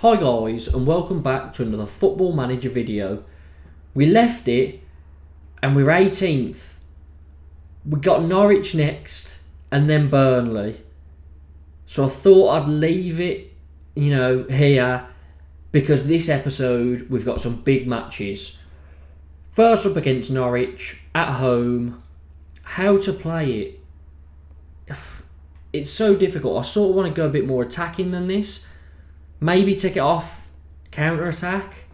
Hi guys, and welcome back to another Football Manager video. We left it and we're 18th. We got Norwich next and then Burnley. So I thought I'd leave it, here, because this episode we've got some big matches. First up against Norwich, at home. How to play it? It's so difficult. I sort of want to go a bit more attacking than this. Maybe take it off counter-attack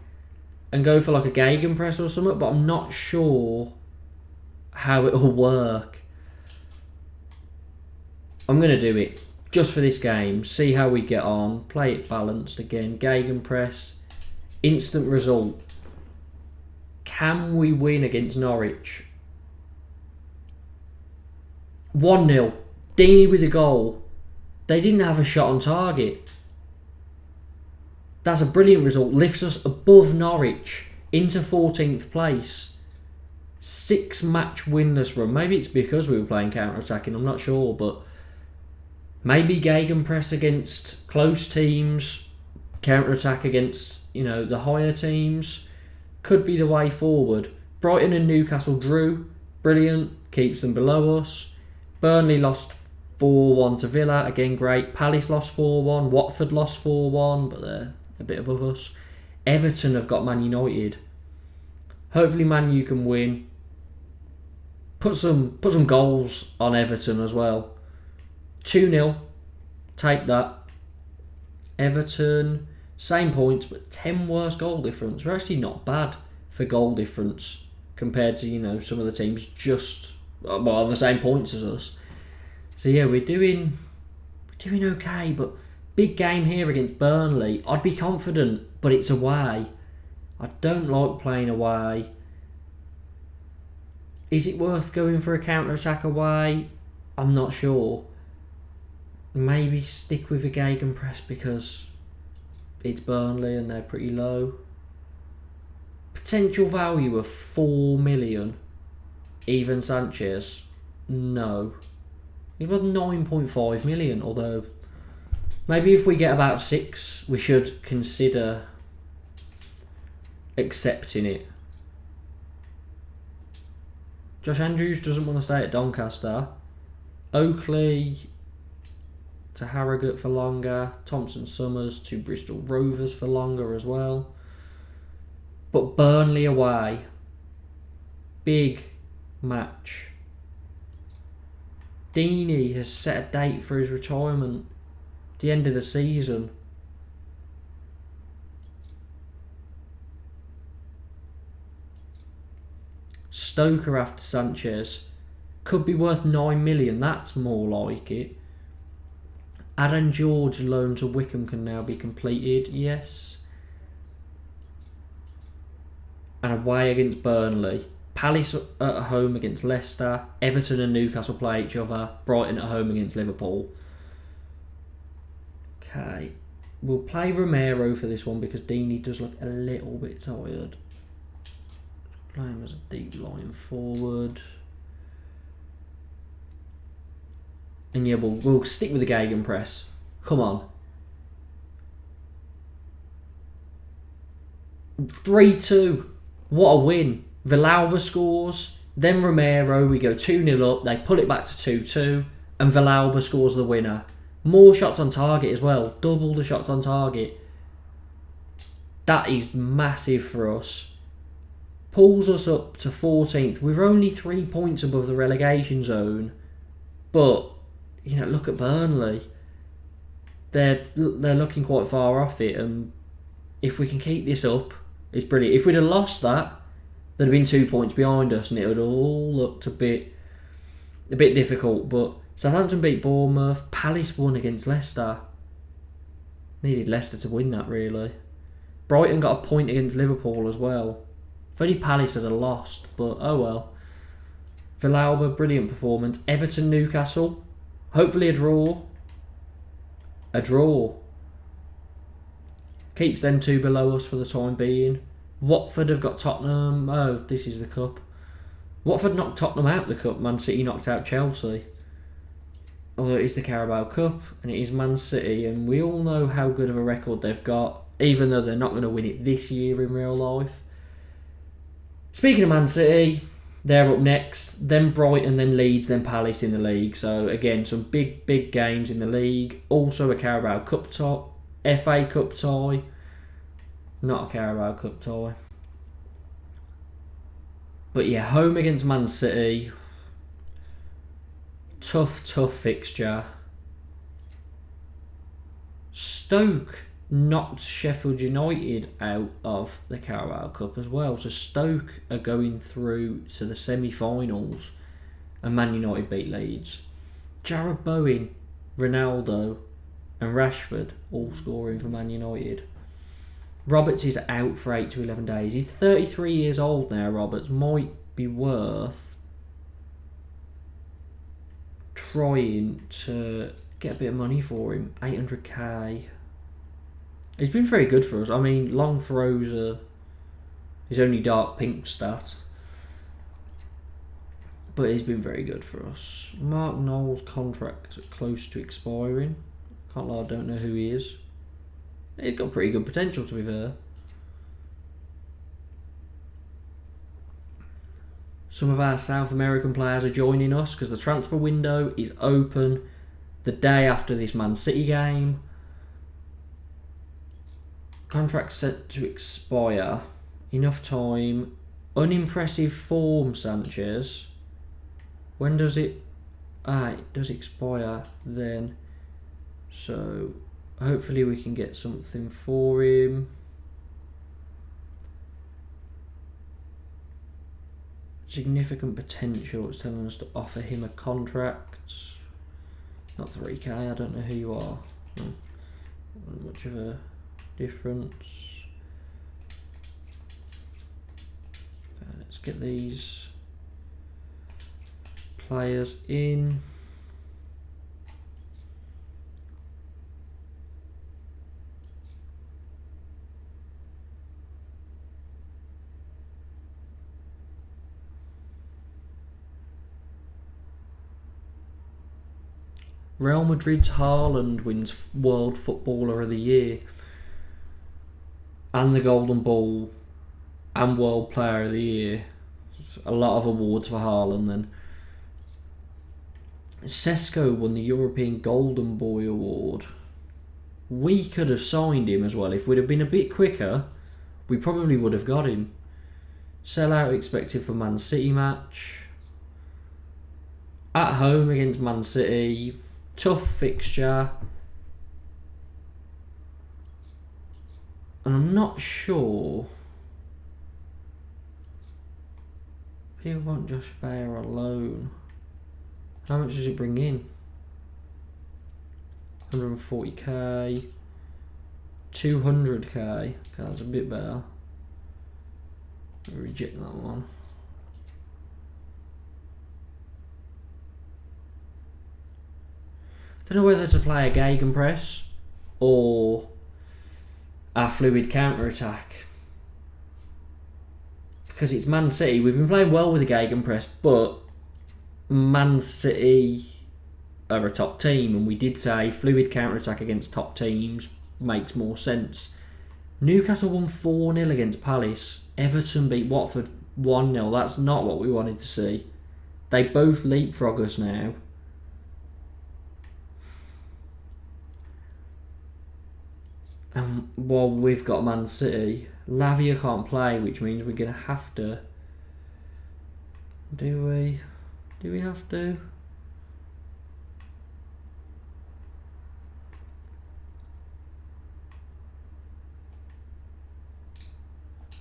and go for like a gegenpress or something, but I'm not sure how it'll work. I'm going to do it just for this game, see how we get on, play it balanced again, gegenpress, instant result. Can we win against Norwich? 1-0, Deeney with a goal. They didn't have a shot on target. That's a brilliant result. Lifts us above Norwich into 14th place. 6-match winless run. Maybe it's because we were playing counter-attacking. I'm not sure, but maybe gegenpress against close teams, counter-attack against the higher teams could be the way forward. Brighton and Newcastle drew. Brilliant. Keeps them below us. Burnley lost 4-1 to Villa. Again, great. Palace lost 4-1. Watford lost 4-1, but they're a bit above us. Everton have got Man United. Hopefully Man U can win. Put some goals on Everton as well. 2-0. Take that. Everton, same points, but 10 worse goal difference. We're actually not bad for goal difference compared to, some of the teams just on the same points as us. So yeah, we're doing okay, but big game here against Burnley. I'd be confident, but it's away. I don't like playing away. Is it worth going for a counter-attack away? I'm not sure. Maybe stick with a gegenpress because it's Burnley and they're pretty low. Potential value of 4 million. Even Sanchez? No. It was 9.5 million, although maybe if we get about 6, we should consider accepting it. Josh Andrews doesn't want to stay at Doncaster. Oakley to Harrogate for longer. Thompson Summers to Bristol Rovers for longer as well. But Burnley away. Big match. Deeney has set a date for his retirement. The end of the season. Stoker after Sanchez. Could be worth 9 million. That's more like it. Adam George loan to Wickham can now be completed. Yes. And away against Burnley. Palace at home against Leicester. Everton and Newcastle play each other. Brighton at home against Liverpool. Okay. We'll play Romero for this one because Deeney does look a little bit tired. Play him as a deep line forward. And yeah, we'll stick with the gegenpress. Come on. 3-2. What a win. Villalba scores. Then Romero. We go 2-0 up. They pull it back to 2-2. And Villalba scores the winner. More shots on target as well. Double the shots on target. That is massive for us. Pulls us up to 14th. We're only 3 points above the relegation zone. But look at Burnley. They're looking quite far off it, and if we can keep this up, it's brilliant. If we'd have lost that, there'd have been 2 points behind us, and it would all looked a bit difficult. But Southampton beat Bournemouth. Palace won against Leicester. Needed Leicester to win that, really. Brighton got a point against Liverpool as well. If only Palace had lost, but oh well. Villalba, brilliant performance. Everton, Newcastle. Hopefully a draw. A draw. Keeps them 2 below us for the time being. Watford have got Tottenham. Oh, this is the cup. Watford knocked Tottenham out the cup. Man City knocked out Chelsea. although it is the Carabao Cup and it is Man City, and we all know how good of a record they've got, even though they're not going to win it this year in real life. Speaking of Man City, they're up next, then Brighton, then Leeds, then Palace in the league. So again, some big games in the league. Also a Carabao Cup tie, FA Cup tie, not a Carabao Cup tie. But yeah, home against Man City. Tough fixture. Stoke knocked Sheffield United out of the Carabao Cup as well. So Stoke are going through to the semi-finals, and Man United beat Leeds. Jarrod Bowen, Ronaldo and Rashford all scoring for Man United. Roberts is out for 8 to 11 days. He's 33 years old now, Roberts. Might be worth trying to get a bit of money for him. 800k. He's been very good for us. I mean, long throws are his only dark pink stat. But he's been very good for us. Mark Knowles' contract close to expiring. Can't lie, I don't know who he is. He's got pretty good potential, to be fair. Some of our South American players are joining us because the transfer window is open the day after this Man City game. Contract set to expire. Enough time. Unimpressive form, Sanchez. When does it... it does expire then. So, hopefully we can get something for him. Significant potential. It's telling us to offer him a contract. Not 3k, I don't know who you are. Not much of a difference. Okay, let's get these players in. Real Madrid's Haaland wins World Footballer of the Year and the Golden Ball and World Player of the Year. A lot of awards for Haaland then. Sesko won the European Golden Boy Award. We could have signed him as well. If we'd have been a bit quicker, we probably would have got him. Sellout expected for Man City match. At home against Man City. Tough fixture. And I'm not sure. People want Josh Fair alone. How much does it bring in? 140k. 200k. Okay, that's a bit better. I'll reject that one. Don't know whether to play a gegenpress or a fluid counter-attack. Because it's Man City. We've been playing well with the gegenpress, but Man City are a top team, and we did say fluid counter-attack against top teams makes more sense. Newcastle won 4-0 against Palace. Everton beat Watford 1-0. That's not what we wanted to see. They both leapfrog us now. And while we've got Man City, Lavia can't play, which means we're going to have to... Do we? Do we have to?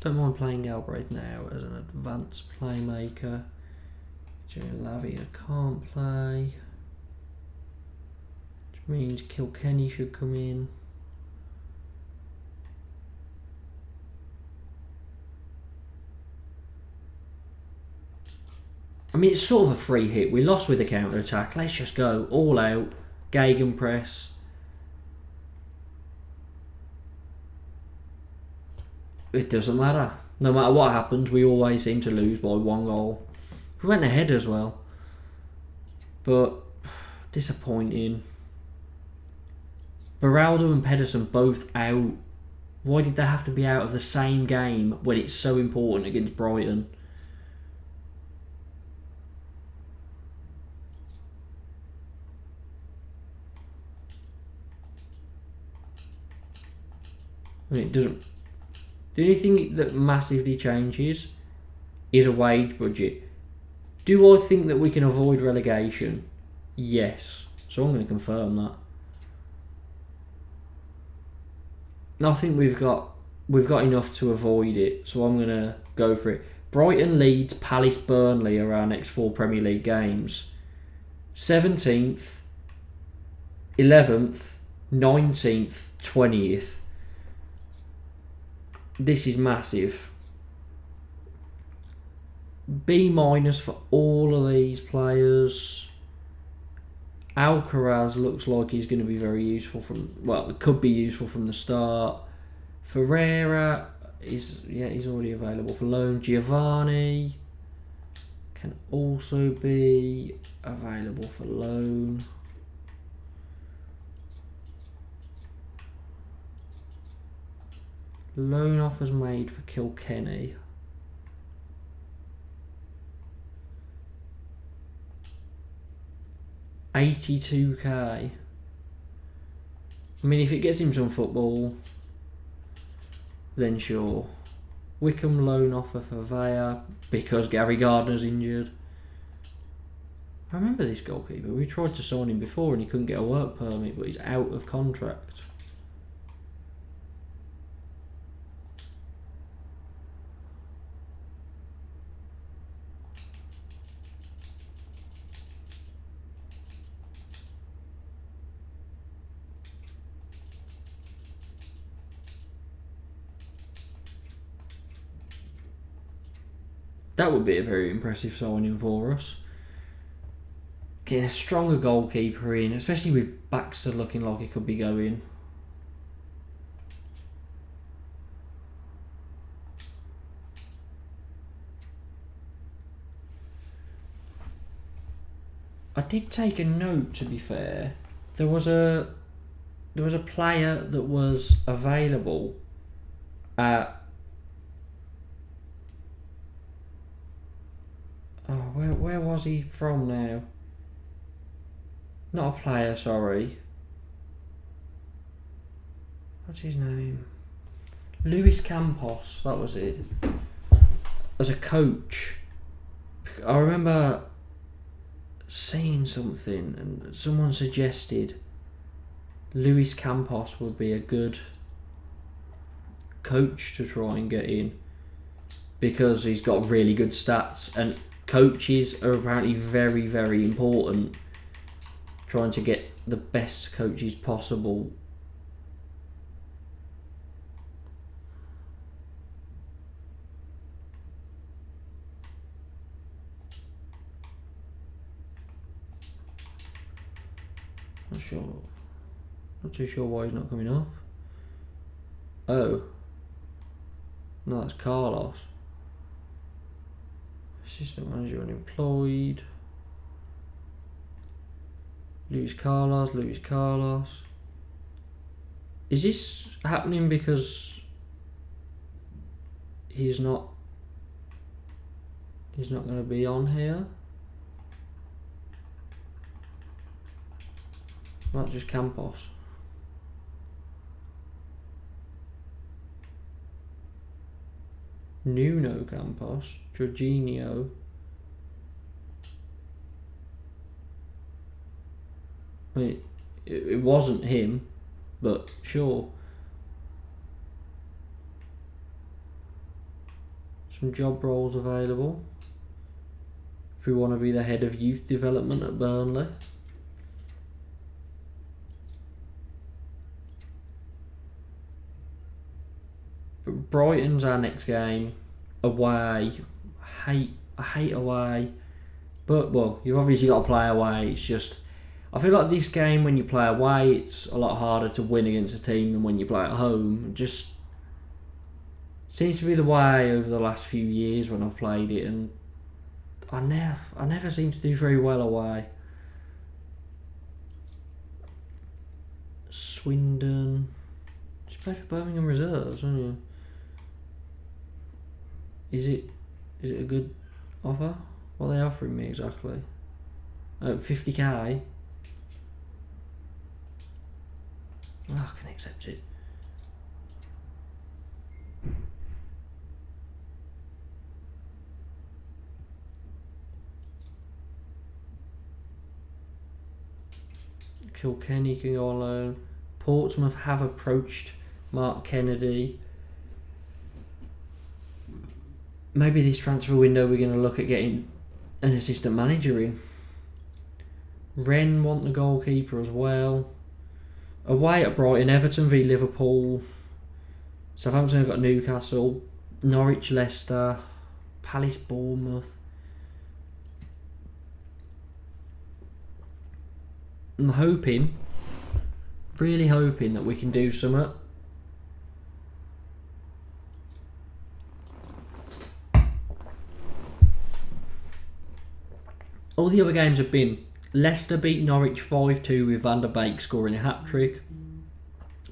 Don't mind playing Galbraith now as an advanced playmaker. Lavia can't play. Which means Kilkenny should come in. I mean, it's sort of a free hit. We lost with the counter-attack. Let's just go all out. Gegenpress. It doesn't matter. No matter what happens, we always seem to lose by 1 goal. We went ahead as well. But Disappointing. Beraldo and Pedersen both out. Why did they have to be out of the same game when it's so important against Brighton? I mean, it doesn't. The only thing that massively changes is a wage budget. Do I think that we can avoid relegation? Yes. So I'm going to confirm that. I think we've got enough to avoid it, so I'm going to go for it. Brighton, Leeds, Palace, Burnley are our next 4 Premier League games. 17th, 11th, 19th, 20th. This is massive. B- for all of these players. Alcaraz looks like he's going to be very useful it could be useful from the start. Ferreira he's already available for loan. Giovanni can also be available for loan. Loan offers made for Kilkenny. $82k. I mean, if it gets him some football, then sure. Wickham loan offer for Vea because Gary Gardner's injured. I remember this goalkeeper. We tried to sign him before and he couldn't get a work permit, but he's out of contract. That would be a very impressive signing for us. Getting a stronger goalkeeper in, especially with Baxter looking like he could be going. I did take a note, to be fair. There was a player that was available at where was he from now? Not a player, sorry. What's his name? Luis Campos, that was it. As a coach. I remember seeing something and someone suggested Luis Campos would be a good coach to try and get in because he's got really good stats, and coaches are apparently very, very important. Trying to get the best coaches possible. Not too sure why he's not coming up. Oh. No, that's Carlos. Assistant manager unemployed. Luis Carlos. Is this happening because he's not going to be on here? Not just Campos. Nuno Campos, Jorginho. I mean, it wasn't him, but sure. Some job roles available. If we want to be the head of youth development at Burnley. But Brighton's our next game. Away. I hate away. But, well, you've obviously got to play away. It's just, I feel like this game, when you play away, it's a lot harder to win against a team than when you play at home. It just seems to be the way over the last few years when I've played it, and I never seem to do very well away. Swindon. You play for Birmingham Reserves, don't you? Is it a good offer? What are they offering me exactly? 50k. Oh, I can accept it. Kilkenny can go on loan. Portsmouth have approached Mark Kennedy. Maybe this transfer window we're going to look at getting an assistant manager in. Rennes want the goalkeeper as well. Away at Brighton, Everton v Liverpool. Southampton have got Newcastle. Norwich, Leicester. Palace, Bournemouth. I'm hoping, really hoping that we can do something. All the other games have been Leicester beat Norwich 5-2 with Van der Beek scoring a hat-trick.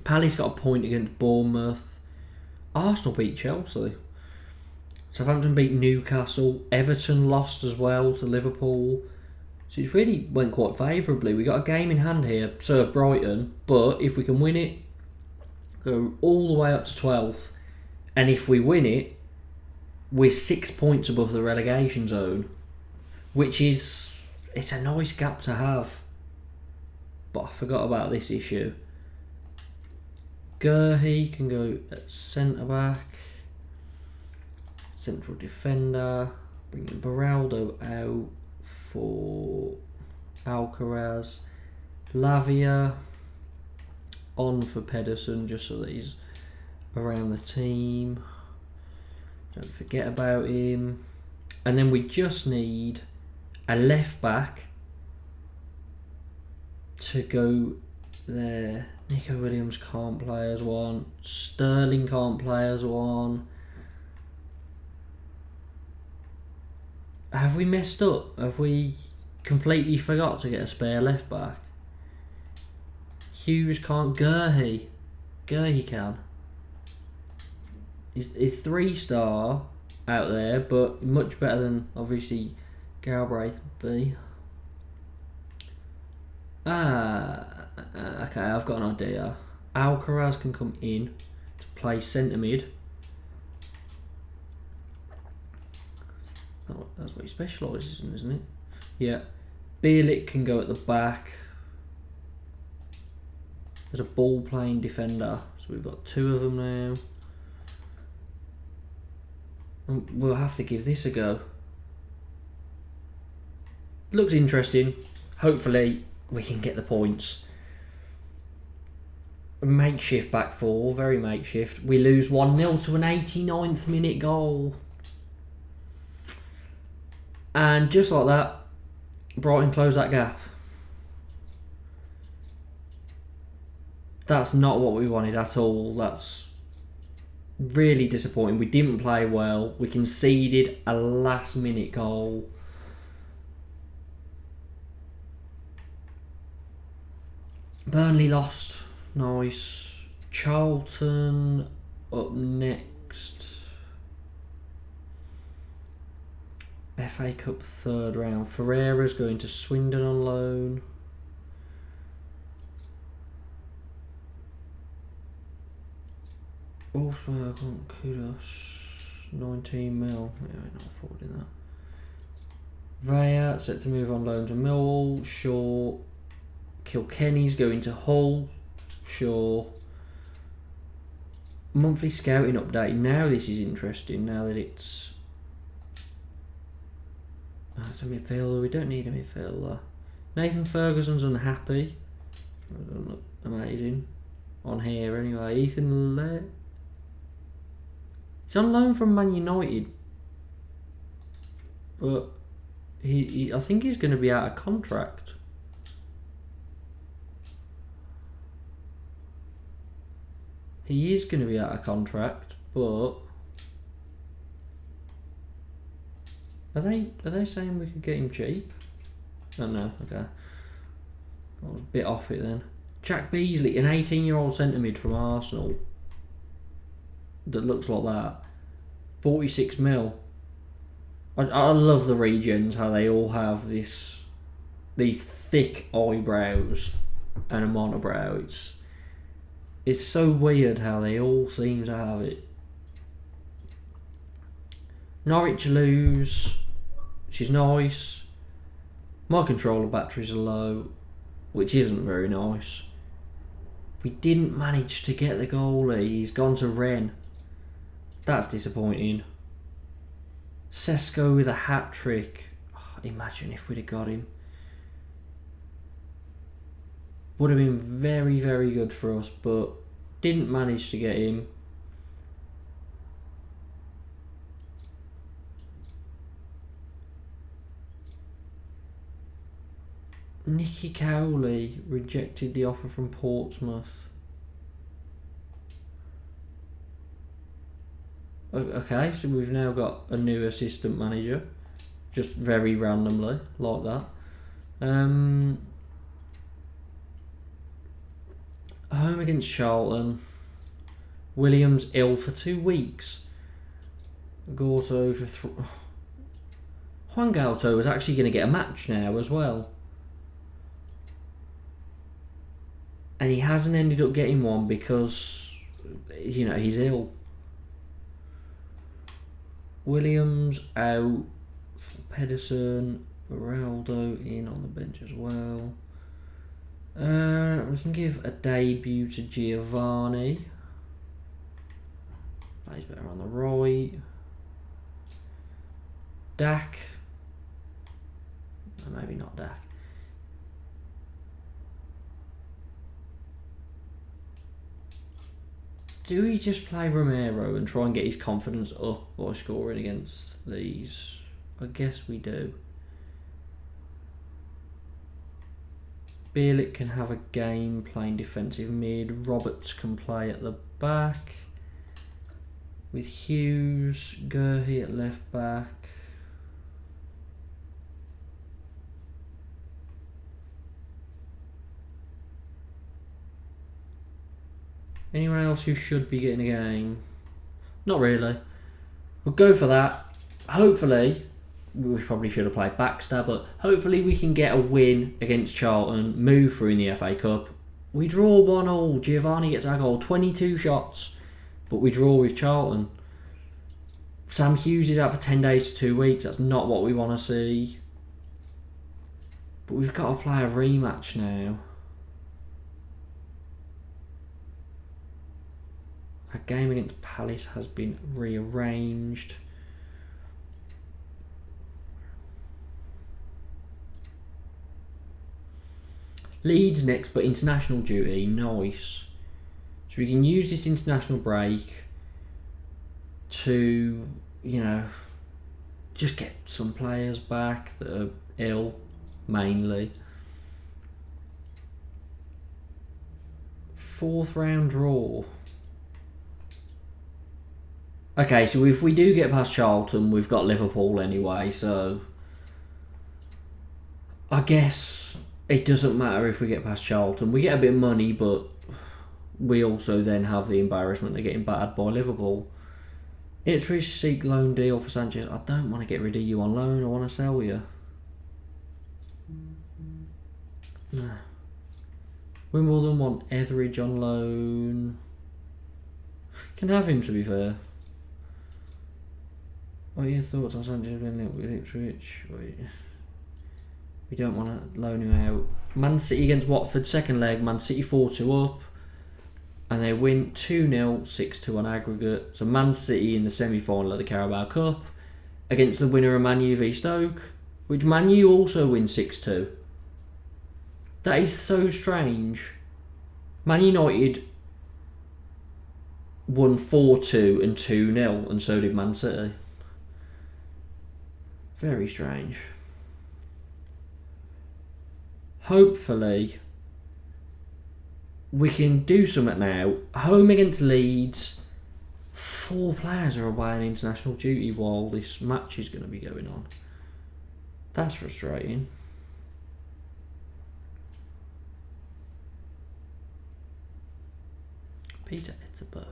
Palace got a point against Bournemouth. Arsenal beat Chelsea. Southampton beat Newcastle. Everton lost as well to Liverpool. So it really went quite favourably. We got a game in hand here, serve Brighton, but if we can win it, go all the way up to 12th. And if we win it, we're 6 points above the relegation zone, which is, it's a nice gap to have. But I forgot about this issue. Gurhey can go at centre-back. Central defender. Bringing Beraldo out for Alcaraz. Lavia on for Pedersen, just so that he's around the team. Don't forget about him. And then we just need a left back to go there. Nico Williams can't play as one. Sterling can't play as one. Have we messed up? Have we completely forgot to get a spare left back? Hughes can't. Gurhey can. He's 3-star out there, but much better than obviously Galbraith would be. Okay, I've got an idea. Alcaraz can come in to play centre mid. Oh, that's what he specialises in, isn't it? Yeah. Bielik can go at the back. There's a ball playing defender, so we've got 2 of them now. And we'll have to give this a go. Looks interesting. Hopefully we can get the points. A makeshift back 4, very makeshift. We lose 1-0 to an 89th minute goal. And just like that, Brighton close that gap. That's not what we wanted at all. That's really disappointing. We didn't play well. We conceded a last minute goal. Burnley lost. Nice. Charlton up next. FA Cup 3rd round. Ferreira's going to Swindon on loan. Wolfsburg on Kudos. 19 mil. Yeah, we're not affording that. Vaya set to move on loan to Millwall. Sure. Kilkenny's going to Hull. Sure. Monthly scouting update. Now this is interesting. Now that it's a midfielder. We don't need a midfielder. Nathan Ferguson's unhappy. That doesn't look amazing on here anyway. Ethan Lett. He's on loan from Man United, but I think he's going to be out of contract. He is going to be out of contract, but are they saying we could get him cheap? Oh no, okay. I was a bit off it then. Jack Beasley, an 18-year-old centre mid from Arsenal that looks like that. 46 mil. I love the regions, how they all have these thick eyebrows and a monobrow. It's so weird how they all seem to have it. Norwich lose, which is nice. My controller batteries are low, which isn't very nice. We didn't manage to get the goalie. He's gone to Rennes. That's disappointing. Sesko with a hat-trick. Oh, imagine if we'd have got him. Would have been very, very good for us, but didn't manage to get him. Nicky Cowley rejected the offer from Portsmouth. Okay, so we've now got a new assistant manager, just very randomly, like that. Home against Charlton. Williams ill for 2 weeks. Gorto for Juan Galto is actually going to get a match now as well. And he hasn't ended up getting one because, he's ill. Williams out for Pedersen. Beraldo in on the bench as well. We can give a debut to Giovanni. Plays better on the right. Dak. No, maybe not Dak. Do we just play Romero and try and get his confidence up by scoring against these? I guess we do. Bielik can have a game playing defensive mid. Roberts can play at the back. With Hughes, Gurhey at left back. Anyone else who should be getting a game? Not really. We'll go for that. Hopefully, we probably should have played Baxter, but hopefully we can get a win against Charlton, move through in the FA Cup. We draw 1-1. Giovanni gets our goal, 22 shots, but we draw with Charlton. Sam Hughes is out for 10 days to 2 weeks. That's not what we want to see. But we've got to play a rematch now. Our game against Palace has been rearranged. Leeds next, but international duty. Nice. So we can use this international break to, just get some players back that are ill, mainly. 4th round draw. Okay, so if we do get past Charlton, we've got Liverpool anyway, so I guess it doesn't matter if we get past Charlton. We get a bit of money, but we also then have the embarrassment of getting battered by Liverpool. Ipswich seek loan deal for Sanchez. I don't want to get rid of you on loan. I want to sell you. No. Wimbledon want Etheridge on loan. Can have him, to be fair. What are your thoughts on Sanchez being linked with Ipswich? Wait. We don't want to loan him out. Man City against Watford, second leg. Man City 4-2 up. And they win 2-0, 6-2 on aggregate. So Man City in the semi-final of the Carabao Cup against the winner of Man U v Stoke, which Man U also win 6-2. That is so strange. Man United won 4-2 and 2-0, and so did Man City. Very strange. Hopefully, we can do something now. Home against Leeds. 4 players are away on international duty while this match is going to be going on. That's frustrating. Peter Etterberg.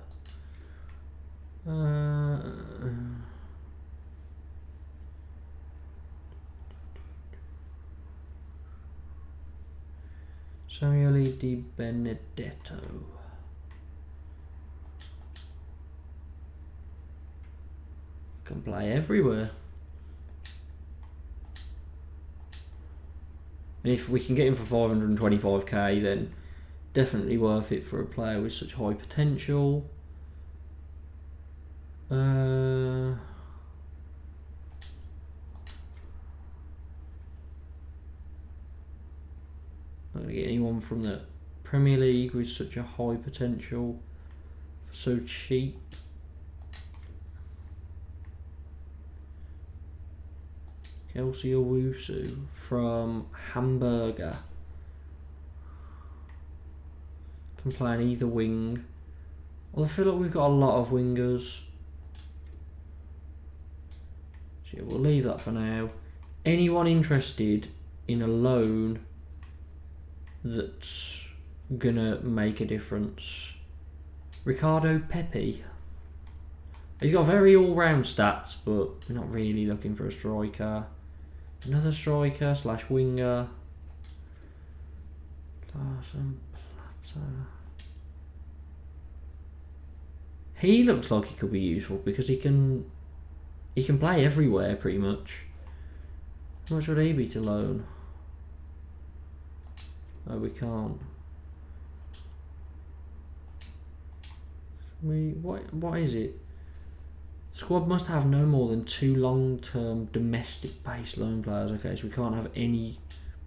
Samuel Di Benedetto. Can play everywhere. And if we can get him for 525k, then definitely worth it for a player with such high potential. Not going to get anyone from the Premier League with such a high potential for so cheap. Kelsey Owusu from Hamburger. Can play on either wing. Well, I feel like we've got a lot of wingers. So yeah, we'll leave that for now. Anyone interested in a loan that's gonna make a difference? Ricardo Pepe. He's got very all-round stats, but we're not really looking for a striker. Another striker / winger. Larson Plata. He looks like he could be useful because he can play everywhere pretty much. How much would he be to loan? Oh, we can't. What is it? Squad must have no more than 2 long-term domestic-based loan players. Okay, so we can't have any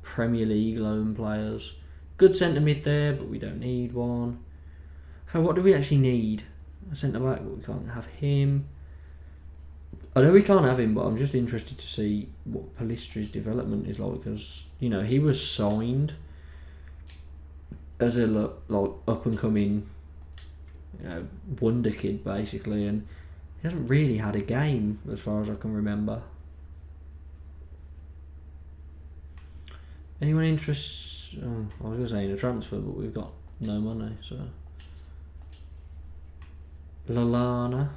Premier League loan players. Good centre mid there, but we don't need one. Okay, what do we actually need? A centre back, but we can't have him. I know we can't have him, but I'm just interested to see what Palistri's development is like, because you know he was signed as a like up and coming, you know, wonder kid basically, and he hasn't really had a game as far as I can remember. Anyone interested? Oh, I was going to say in a transfer, but we've got no money, so. Lallana.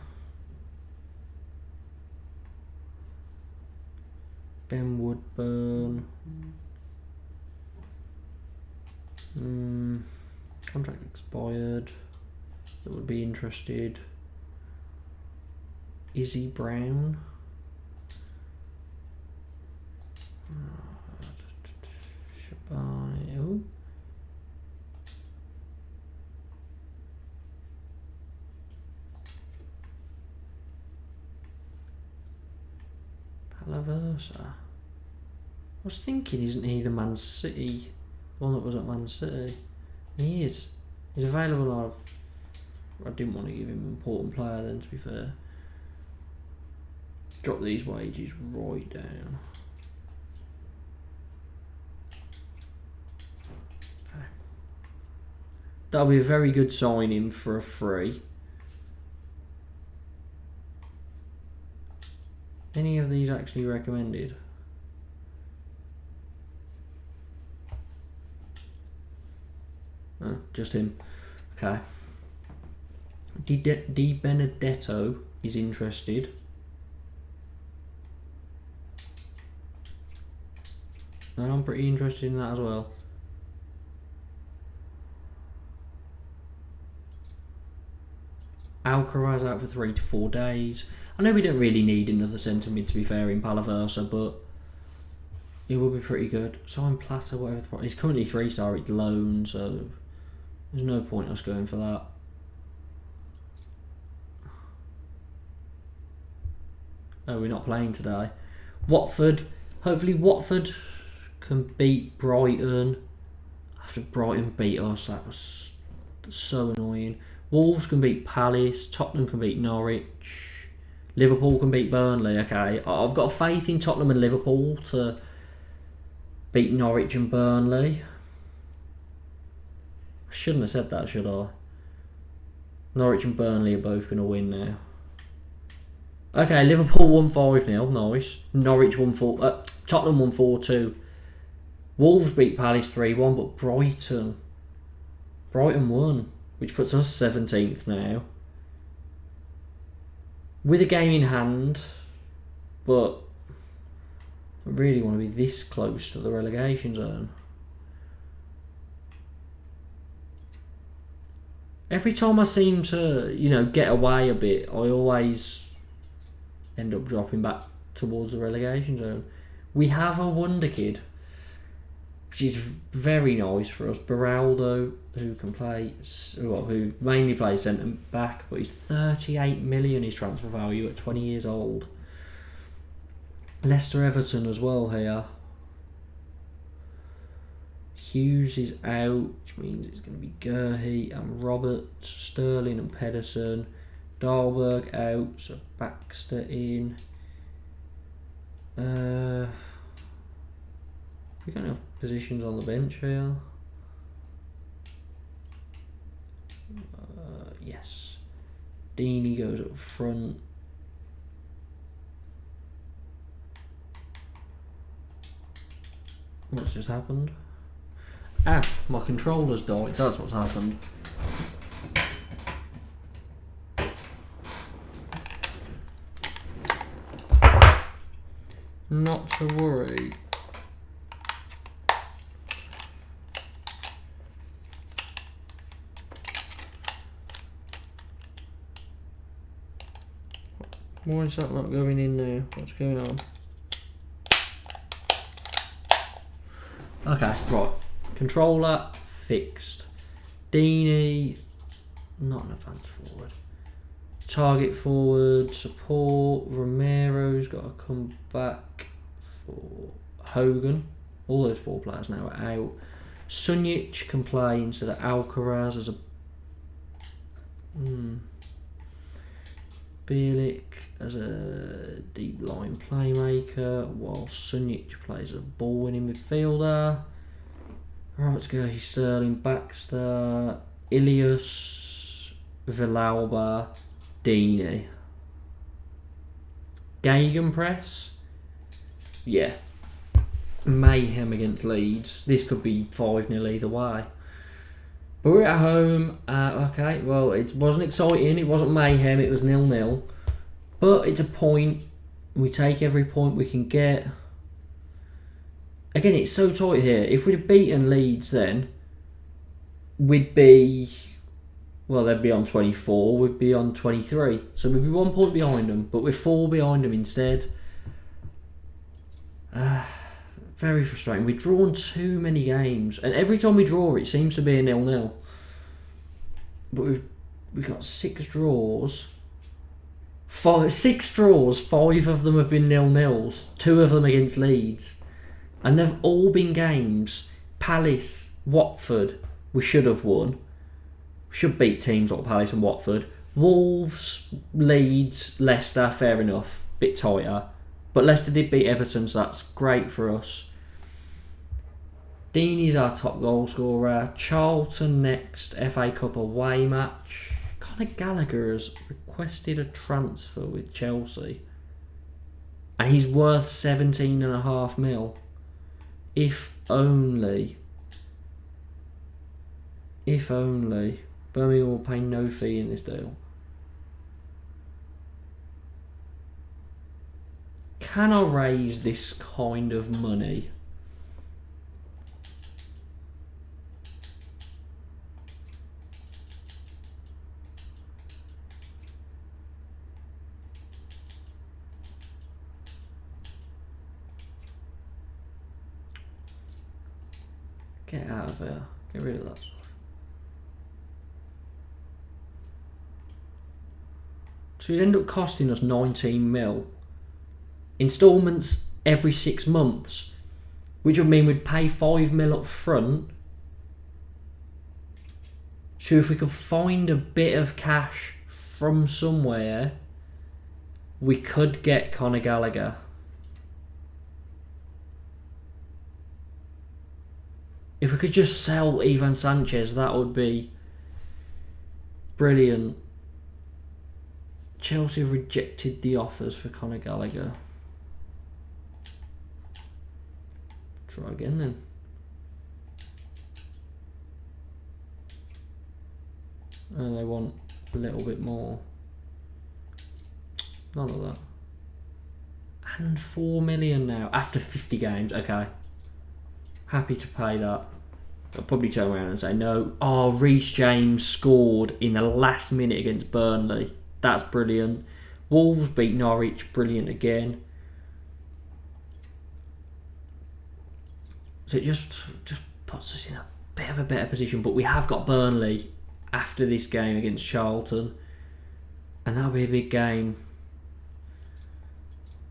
Ben Woodburn. Contract expired. That would be interested. Izzy Brown. Shabani. Oh. Palaversa. I was thinking, isn't he the Man City? The one that was at Man City. He is. He's available. I didn't want to give him an important player then, to be fair. Drop these wages right down. Okay. That'll be a very good signing for a free. Any of these actually recommended? Oh, just him. Okay. Di Benedetto is interested. And I'm pretty interested in that as well. Alcaraz out for 3 to 4 days. I know we don't really need another centre mid, to be fair, in Palaversa, but it will be pretty good. Simon Plata, whatever the price. He's currently 3-star at loan, so there's no point us going for that. Oh, we're not playing today. Watford. Hopefully Watford can beat Brighton. After Brighton beat us, that was so annoying. Wolves can beat Palace. Tottenham can beat Norwich. Liverpool can beat Burnley. Okay, I've got faith in Tottenham and Liverpool to beat Norwich and Burnley. I shouldn't have said that, should I? Norwich and Burnley are both going to win now. Okay, Liverpool won 5-0. Nice. Norwich won 4. Tottenham won 4-2. Wolves beat Palace 3-1, but Brighton won. which puts us 17th now. With a game in hand, but I really want to be this close to the relegation zone. Every time I seem to, get away a bit, I always end up dropping back towards the relegation zone. We have a wonder kid, which is very nice for us. Beraldo, who mainly plays centre back, but he's 38 million his transfer value at 20 years old. Leicester Everton as well here. Hughes is out, which means it's going to be Gurhey and Roberts, Sterling and Pedersen. Dahlberg out, so Baxter in. We got enough positions on the bench here. Yes. Deeney goes up front. What's just happened? My controller's died. That's what's happened. Not to worry. Why is that not going in there? What's going on? Okay, right. Controller fixed. Deeney, not an advanced forward. Target forward, support. Romero's got to come back for Hogan. All those 4 players now are out. Sunjic can play instead of Alcaraz as a... Bielik as a deep line playmaker, while Sunjic plays a ball-winning midfielder. Roberts, Gurhey, Sterling, Baxter, Ilias, Villalba, Deeney. Gegenpress? Yeah. Mayhem against Leeds. This could be 5-0 either way. But we're at home. Okay, well, it wasn't exciting. It wasn't mayhem. It was 0-0. But it's a point. We take every point we can get. Again, it's so tight here. If we'd have beaten Leeds then, we'd be... Well, they'd be on 24. We'd be on 23. So we'd be 1 point behind them. But we're 4 behind them instead. Very frustrating. We've drawn too many games. And every time we draw, it seems to be a 0-0. But we've got 6 draws. 6 draws. 5 of them have been 0-0s. 2 of them against Leeds. And they've all been games. Palace, Watford, we should have won. We should beat teams like Palace and Watford. Wolves, Leeds, Leicester, fair enough. Bit tighter. But Leicester did beat Everton, so that's great for us. Deeney's our top goal scorer. Charlton next, FA Cup away match. Conor Gallagher has requested a transfer with Chelsea. And he's worth 17.5 mil. If only. If only. Birmingham will pay no fee in this deal. Can I raise this kind of money? Get out of there. Get rid of that stuff. So it'd end up costing us 19 mil. Instalments every 6 months, which would mean we'd pay 5 mil up front. So if we could find a bit of cash from somewhere, we could get Conor Gallagher. If we could just sell Ivan Sanchez, that would be brilliant. Chelsea have rejected the offers for Conor Gallagher. Try again then. Oh, they want a little bit more. None of that. And 4 million now after 50 games. Okay. Happy to pay that. I'll probably turn around and say no. Oh, Reece James scored in the last minute against Burnley. That's brilliant. Wolves beat Norwich. Brilliant again. So it just puts us in a bit of a better position. But we have got Burnley after this game against Charlton. And that'll be a big game.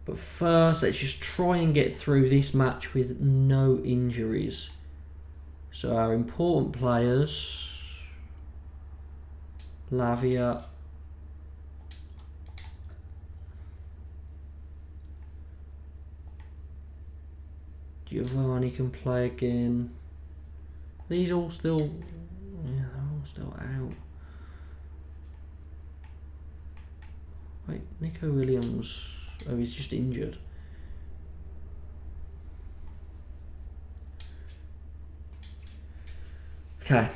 But first, let's just try and get through this match with no injuries. So our important players, Lavia, Giovanni can play again. These all still, yeah, they're all still out. Wait, Nico Williams, oh, he's just injured. Okay.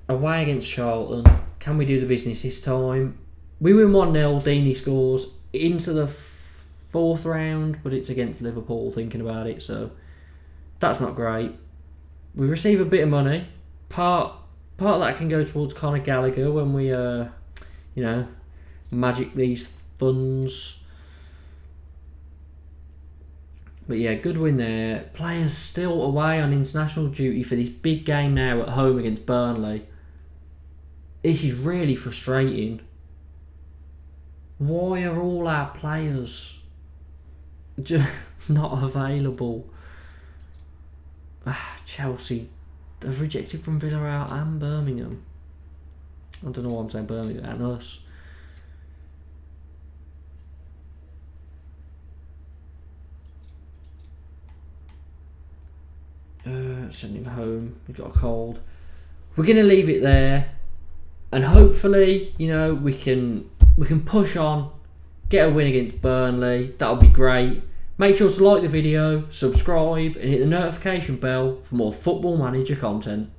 Away against Charlton. Can we do the business this time? We win 1-0. Deeney scores into the fourth round, but it's against Liverpool, thinking about it, so that's not great. We receive a bit of money. Part of that can go towards Conor Gallagher when we, magic these funds. But yeah, good win there. Players still away on international duty for this big game now at home against Burnley. This is really frustrating. Why are all our players just not available? Chelsea have rejected from Villarreal and Birmingham. I don't know why I'm saying Birmingham and us. Send him home. We've got a cold. We're going to leave it there, and hopefully, we can push on, get a win against Burnley. That'll be great. Make sure to like the video, subscribe, and hit the notification bell for more Football Manager content.